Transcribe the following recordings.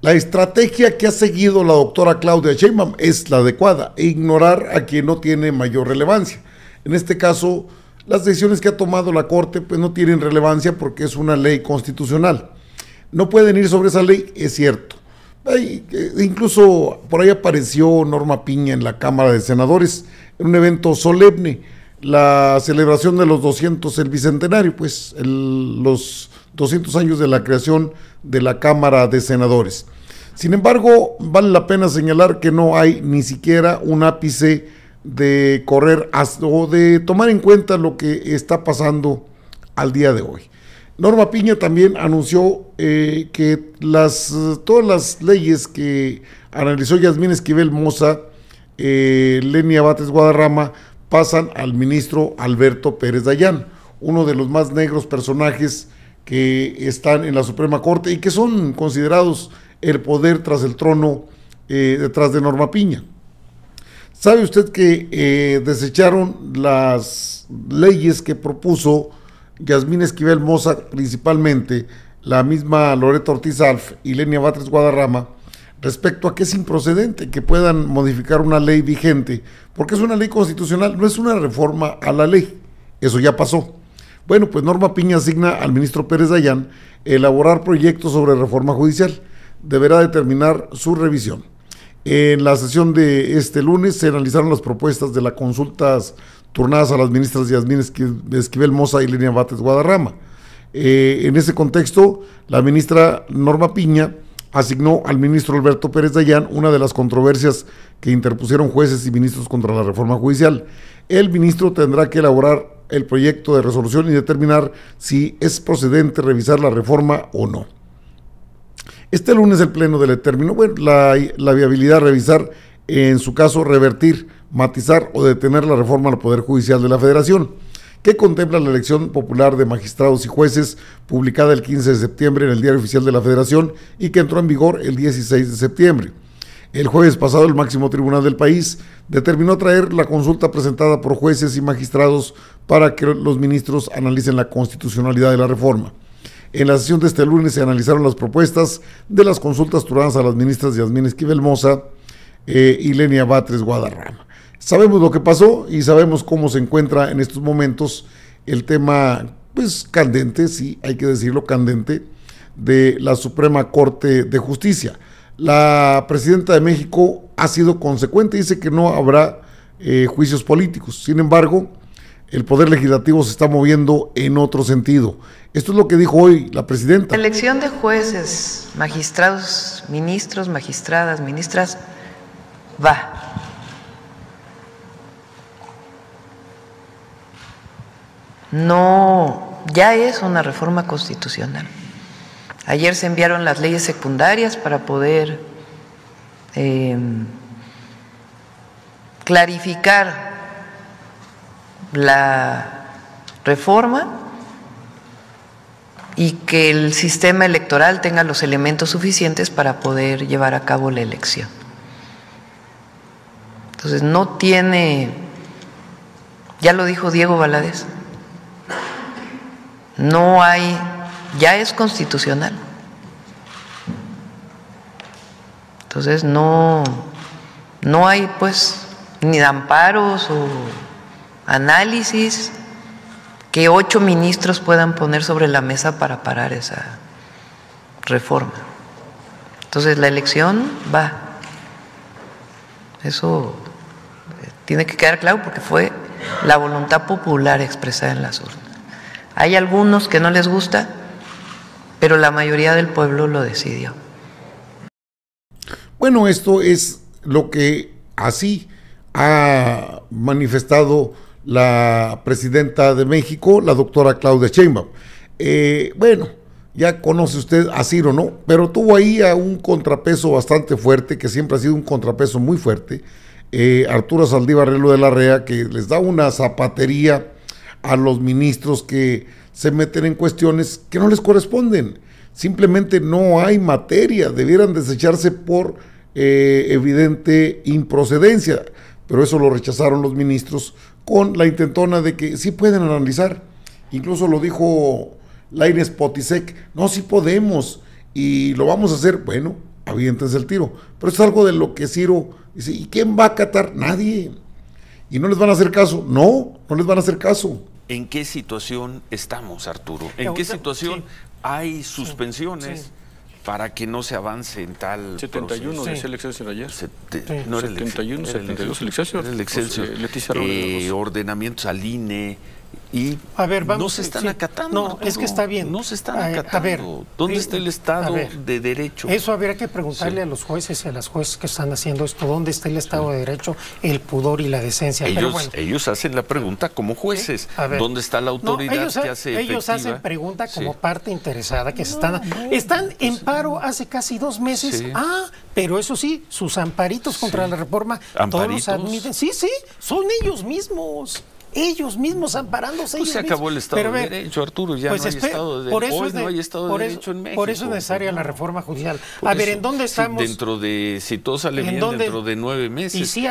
La estrategia que ha seguido la doctora Claudia Sheinbaum es la adecuada, ignorar a quien no tiene mayor relevancia. En este caso, las decisiones que ha tomado la Corte pues no tienen relevancia porque es una ley constitucional. No pueden ir sobre esa ley, es cierto. Incluso por ahí apareció Norma Piña en la Cámara de Senadores en un evento solemne, la celebración de los 200, el bicentenario, pues los 200 años de la creación de la Cámara de Senadores. Sin embargo, vale la pena señalar que no hay ni siquiera un ápice de correr o de tomar en cuenta lo que está pasando al día de hoy. Norma Piña también anunció que todas las leyes que analizó Yasmín Esquivel Moza, Lenia Batres Guadarrama, pasan al ministro Alberto Pérez Dayán, uno de los más negros personajes que están en la Suprema Corte y que son considerados el poder tras el trono detrás de Norma Piña. ¿Sabe usted que desecharon las leyes que propuso Yasmín Esquivel Moza, principalmente la misma Loreto Ortiz Alf y Lenia Batres Guadarrama, respecto a que es improcedente que puedan modificar una ley vigente, porque es una ley constitucional, no es una reforma a la ley, eso ya pasó? Bueno, pues Norma Piña asigna al ministro Pérez Dayán elaborar proyectos sobre reforma judicial, deberá determinar su revisión. En la sesión de este lunes se analizaron las propuestas de las consultas turnadas a las ministras Yasmín Esquivel Moza y Lenia Batres Guadarrama. En ese contexto, la ministra Norma Piña asignó al ministro Alberto Pérez Dayán una de las controversias que interpusieron jueces y ministros contra la reforma judicial. El ministro tendrá que elaborar el proyecto de resolución y determinar si es procedente revisar la reforma o no. Este lunes el Pleno determinó la viabilidad de revisar, en su caso, revertir, matizar o detener la reforma al Poder Judicial de la Federación, que contempla la elección popular de magistrados y jueces, publicada el 15 de septiembre en el Diario Oficial de la Federación y que entró en vigor el 16 de septiembre. El jueves pasado, el máximo tribunal del país determinó traer la consulta presentada por jueces y magistrados para que los ministros analicen la constitucionalidad de la reforma. En la sesión de este lunes se analizaron las propuestas de las consultas turnadas a las ministras Yasmín Esquivel Moza y Lenia Batres Guadarrama. Sabemos lo que pasó y sabemos cómo se encuentra en estos momentos el tema, pues candente, sí, hay que decirlo, candente, de la Suprema Corte de Justicia. La presidenta de México ha sido consecuente, dice que no habrá juicios políticos. Sin embargo, el Poder Legislativo se está moviendo en otro sentido. Esto es lo que dijo hoy la presidenta. La elección de jueces, magistrados, ministros, magistradas, ministras, va. No, ya es una reforma constitucional. Ayer se enviaron las leyes secundarias para poder clarificar la reforma y que el sistema electoral tenga los elementos suficientes para poder llevar a cabo la elección. Entonces no tiene, ya lo dijo Diego Valadez, no hay, ya es constitucional. Entonces no hay pues ni amparos o análisis que 8 ministros puedan poner sobre la mesa para parar esa reforma. Entonces la elección va. Eso tiene que quedar claro porque fue la voluntad popular expresada en las urnas. Hay algunos que no les gusta, pero la mayoría del pueblo lo decidió. Bueno, esto es lo que así ha manifestado la presidenta de México, la doctora Claudia Sheinbaum. Bueno, ya conoce usted a Ciro, ¿no? Pero tuvo ahí a un contrapeso bastante fuerte, que siempre ha sido un contrapeso muy fuerte, Arturo Saldívar Lelo de la Rea, que les da una zapatería a los ministros que se meten en cuestiones que no les corresponden. Simplemente no hay materia, debieran desecharse por evidente improcedencia, pero eso lo rechazaron los ministros con la intentona de que sí pueden analizar. Incluso lo dijo Lainez Potisek, no, sí podemos y lo vamos a hacer. Bueno, aviéntense el tiro. Pero es algo de lo que Ciro dice, ¿y quién va a acatar? Nadie. ¿Y no les van a hacer caso? No les van a hacer caso. ¿En qué situación estamos, Arturo? ¿En qué situación hay suspensiones para que no se avance en tal 71 proceso? decía el Excelsior ayer. No era el 71, 72 el Excelsior. Era el Excelsior. Pues, Leticia Rodríguez. Ordenamientos al INE. Y a ver, vamos, no se están acatando. No, Arturo. es que está bien. No se están acatando. A ver, ¿dónde está el Estado de Derecho? Eso habría que preguntarle a los jueces y a las jueces que están haciendo esto. ¿Dónde está el Estado de Derecho, el pudor y la decencia? Ellos hacen la pregunta como jueces. ¿Dónde está la autoridad que hace efectiva? Ellos hacen pregunta como parte interesada que están en paro hace casi 2 meses. Pero eso sí, sus amparitos contra la reforma, todos los admiten. Sí, son ellos mismos. Ellos mismos amparándose. Pues se acabó el Estado de Derecho, Arturo, ya no hay Estado de Derecho. Hoy no hay Estado de Derecho en México. Por eso es necesaria la reforma judicial. A ver, ¿en dónde estamos? Si todo sale bien, dentro de 9 meses. Y sí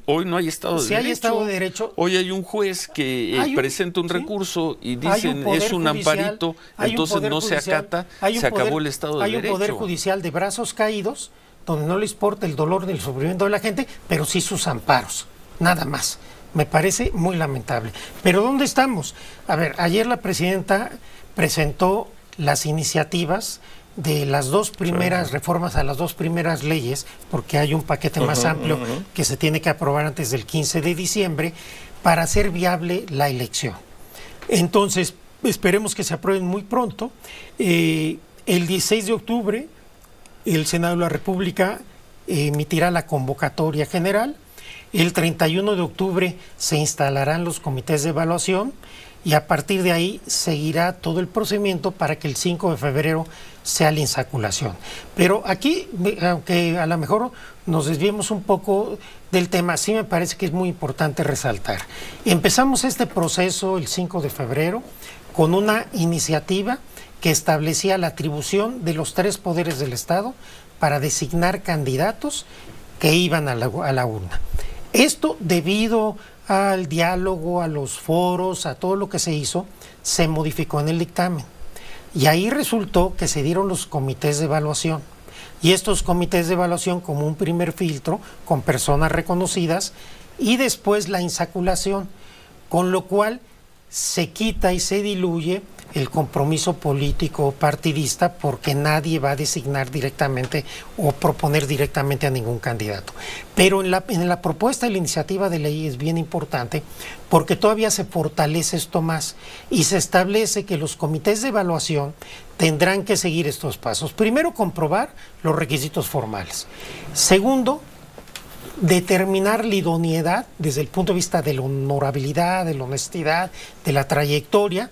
hoy no hay Estado de Derecho. Hay Estado de Derecho. Hoy hay un juez que presenta un recurso y dicen es un amparito, entonces no se acata, se acabó el Estado de Derecho. Hay un poder judicial de brazos caídos, donde no les importa el dolor ni el sufrimiento de la gente, pero sí sus amparos, nada más. Me parece muy lamentable. Pero ¿dónde estamos? A ver, ayer la presidenta presentó las iniciativas de las 2 primeras reformas a las 2 primeras leyes, porque hay un paquete más amplio que se tiene que aprobar antes del 15 de diciembre para hacer viable la elección. Entonces, esperemos que se aprueben muy pronto. El 16 de octubre, el Senado de la República emitirá la convocatoria general. El 31 de octubre se instalarán los comités de evaluación y a partir de ahí seguirá todo el procedimiento para que el 5 de febrero sea la insaculación. Pero aquí, aunque a lo mejor nos desviemos un poco del tema, sí me parece que es muy importante resaltar. Empezamos este proceso el 5 de febrero con una iniciativa que establecía la atribución de los 3 poderes del Estado para designar candidatos que iban a la urna. Esto, debido al diálogo, a los foros, a todo lo que se hizo, se modificó en el dictamen. Y ahí resultó que se dieron los comités de evaluación. Y estos comités de evaluación como un primer filtro, con personas reconocidas, y después la insaculación, con lo cual se quita y se diluye el compromiso político partidista, porque nadie va a designar directamente o proponer directamente a ningún candidato. Pero en la propuesta de la iniciativa de ley es bien importante, porque todavía se fortalece esto más y se establece que los comités de evaluación tendrán que seguir estos pasos. Primero, comprobar los requisitos formales. Segundo, determinar la idoneidad desde el punto de vista de la honorabilidad, de la honestidad, de la trayectoria.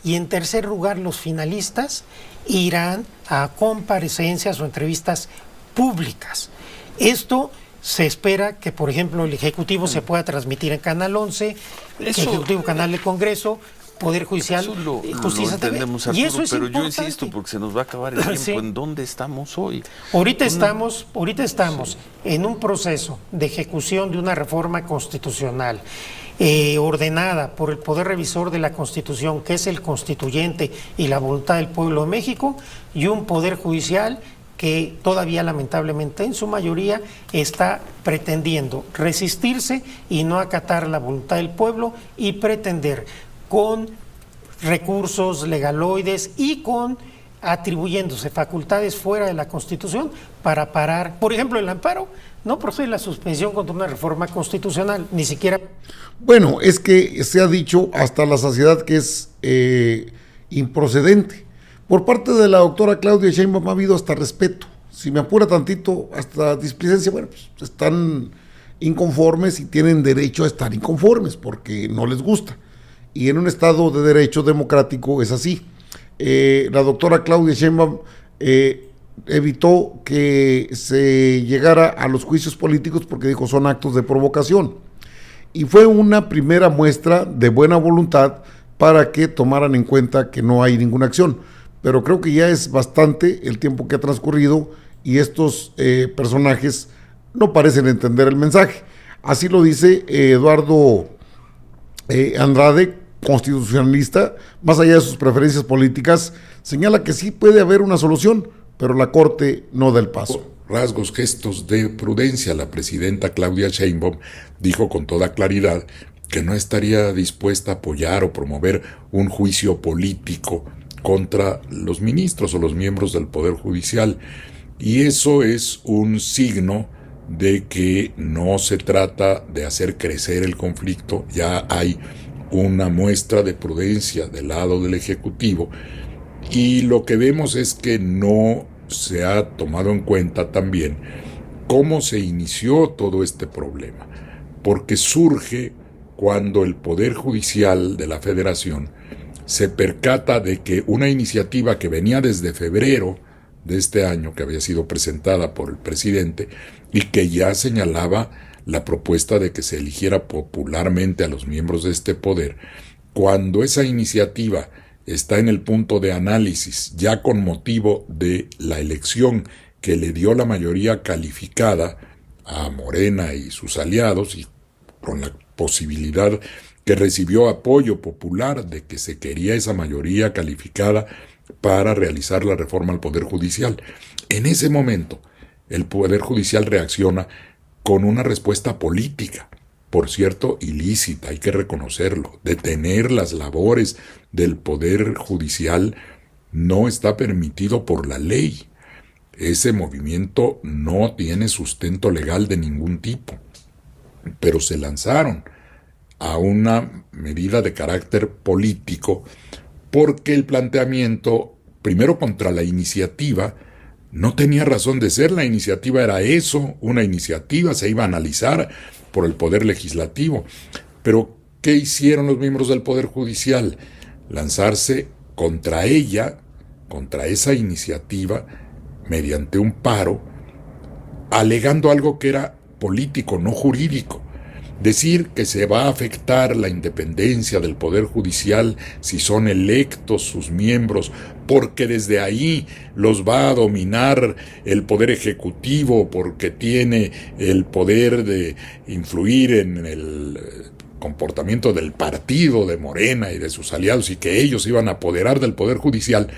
Y en tercer lugar, los finalistas irán a comparecencias o entrevistas públicas. Esto se espera que, por ejemplo, el Ejecutivo se pueda transmitir en Canal 11, el Ejecutivo Canal del Congreso, Poder Judicial, Justicia TV. Arturo, y eso es pero importante. Yo insisto, porque se nos va a acabar el tiempo. ¿En dónde estamos hoy? Ahorita estamos en un proceso de ejecución de una reforma constitucional ordenada por el Poder Revisor de la Constitución, que es el constituyente y la voluntad del pueblo de México, y un Poder Judicial que todavía lamentablemente en su mayoría está pretendiendo resistirse y no acatar la voluntad del pueblo y pretender con recursos legaloides y con atribuyéndose facultades fuera de la Constitución para parar, por ejemplo, el amparo. No procede la suspensión contra una reforma constitucional, ni siquiera. Bueno, es que se ha dicho hasta la saciedad que es improcedente. Por parte de la doctora Claudia Sheinbaum ha habido hasta respeto. Si me apura tantito, hasta displicencia, bueno, pues están inconformes y tienen derecho a estar inconformes porque no les gusta. Y en un Estado de derecho democrático es así. La doctora Claudia Sheinbaum evitó que se llegara a los juicios políticos porque dijo son actos de provocación. Y fue una primera muestra de buena voluntad para que tomaran en cuenta que no hay ninguna acción. Pero creo que ya es bastante el tiempo que ha transcurrido y estos personajes no parecen entender el mensaje. Así lo dice Eduardo Andrade, constitucionalista, más allá de sus preferencias políticas, señala que sí puede haber una solución, pero la Corte no da el paso. rasgos, gestos de prudencia. La presidenta Claudia Sheinbaum dijo con toda claridad que no estaría dispuesta a apoyar o promover un juicio político contra los ministros o los miembros del Poder Judicial. Y eso es un signo de que no se trata de hacer crecer el conflicto. Ya hay una muestra de prudencia del lado del Ejecutivo, y lo que vemos es que no se ha tomado en cuenta también cómo se inició todo este problema, porque surge cuando el Poder Judicial de la Federación se percata de que una iniciativa que venía desde febrero de este año, que había sido presentada por el presidente y que ya señalaba la propuesta de que se eligiera popularmente a los miembros de este poder, cuando esa iniciativa está en el punto de análisis, ya con motivo de la elección que le dio la mayoría calificada a Morena y sus aliados, y con la posibilidad que recibió apoyo popular de que se quería esa mayoría calificada para realizar la reforma al Poder Judicial. En ese momento, el Poder Judicial reacciona con una respuesta política, por cierto, ilícita, hay que reconocerlo. Detener las labores del Poder Judicial no está permitido por la ley. Ese movimiento no tiene sustento legal de ningún tipo. Pero se lanzaron a una medida de carácter político porque el planteamiento, primero contra la iniciativa, no tenía razón de ser. La iniciativa era eso, una iniciativa, se iba a analizar por el Poder Legislativo. Pero, ¿qué hicieron los miembros del Poder Judicial? Lanzarse contra ella, contra esa iniciativa, mediante un paro, alegando algo que era político, no jurídico. Decir que se va a afectar la independencia del Poder Judicial si son electos sus miembros, porque desde ahí los va a dominar el Poder Ejecutivo, porque tiene el poder de influir en el comportamiento del partido de Morena y de sus aliados, y que ellos iban a apoderar del Poder Judicial.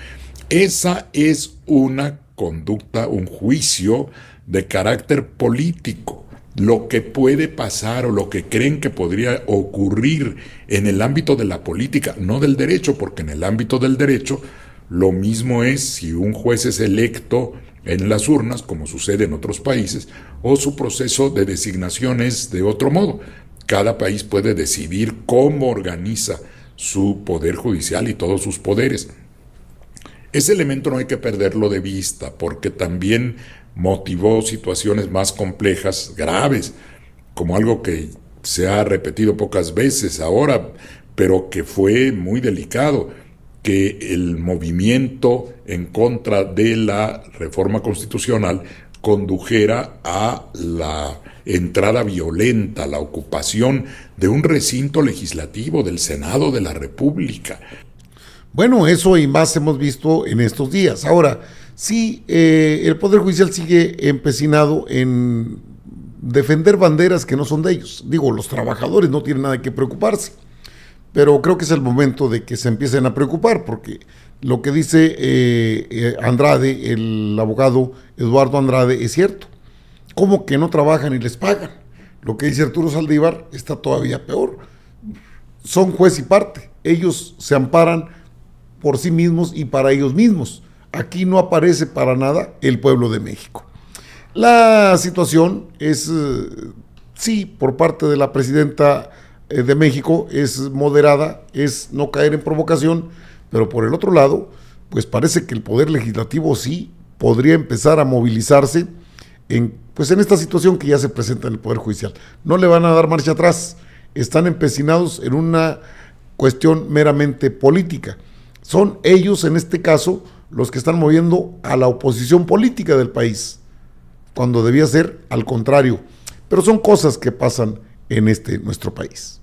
Esa es una conducta, un juicio de carácter político. Lo que puede pasar o lo que creen que podría ocurrir en el ámbito de la política, no del derecho, porque en el ámbito del derecho lo mismo es si un juez es electo en las urnas, como sucede en otros países, o su proceso de designación es de otro modo. Cada país puede decidir cómo organiza su poder judicial y todos sus poderes. Ese elemento no hay que perderlo de vista, porque también motivó situaciones más complejas, graves, como algo que se ha repetido pocas veces ahora, pero que fue muy delicado, que el movimiento en contra de la reforma constitucional condujera a la entrada violenta, la ocupación de un recinto legislativo del Senado de la República. Bueno, eso y más hemos visto en estos días. Ahora, sí, el Poder Judicial sigue empecinado en defender banderas que no son de ellos. Digo, los trabajadores no tienen nada que preocuparse, pero creo que es el momento de que se empiecen a preocupar, porque lo que dice Andrade, el abogado Eduardo Andrade, es cierto. ¿Cómo que no trabajan y les pagan? Lo que dice Arturo Saldívar está todavía peor. Son juez y parte. Ellos se amparan por sí mismos y para ellos mismos. Aquí no aparece para nada el pueblo de México. La situación es, sí, por parte de la presidenta de México, es moderada, es no caer en provocación, pero por el otro lado, pues parece que el Poder Legislativo sí podría empezar a movilizarse en esta situación que ya se presenta en el Poder Judicial. No le van a dar marcha atrás, están empecinados en una cuestión meramente política. Son ellos, en este caso, los que están moviendo a la oposición política del país, cuando debía ser al contrario. Pero son cosas que pasan en nuestro país.